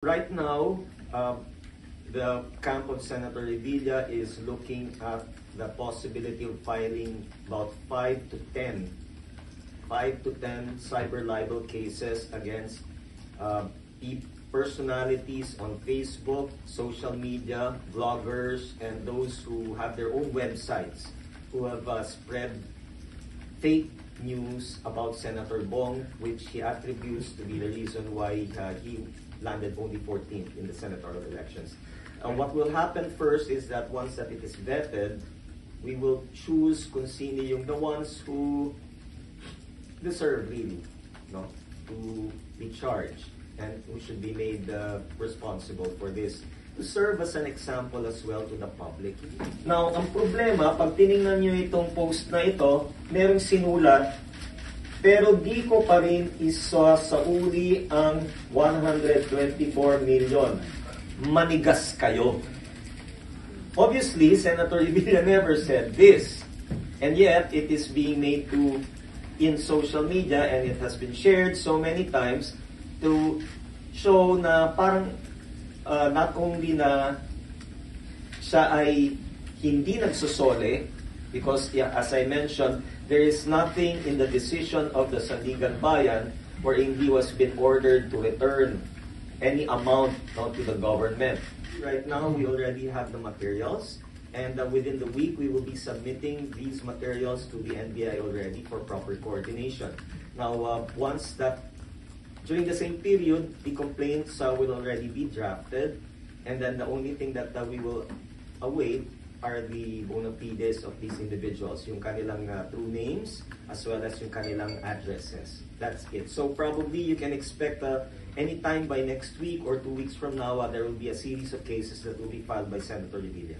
Right now, the camp of Senator Revilla is looking at the possibility of filing about 5 to 10 cyber libel cases against personalities on Facebook, social media, bloggers, and those who have their own websites who have spread fake news about Senator Bong, which he attributes to be the reason why he landed only 14th in the senatorial elections. What will happen first is that once that it is vetted, we will choose kung sino yung the ones who deserve really, no, to be charged and who should be made responsible for this, to serve as an example as well to the public. Now, ang problema, pag tiningnan nyo itong post na ito, merong sinulat, pero di ko pa rin isa sa uli ang 124 million. Manigas kayo. Obviously, Senator Revilla never said this. And yet, it is being made in social media, and it has been shared so many times to show na parang not only na siya ay hindi nagsusole, because as I mentioned, there is nothing in the decision of the Sandigan Bayan wherein he was been ordered to return any amount to the government. Right now, we already have the materials, and within the week, we will be submitting these materials to the NBI already for proper coordination. Now, once that, during the same period, the complaints will already be drafted, and then the only thing that we will await are the bona fides of these individuals, yung kanilang true names, as well as yung kanilang addresses. That's it. So probably you can expect anytime by next week or 2 weeks from now, there will be a series of cases that will be filed by Senator Revilla.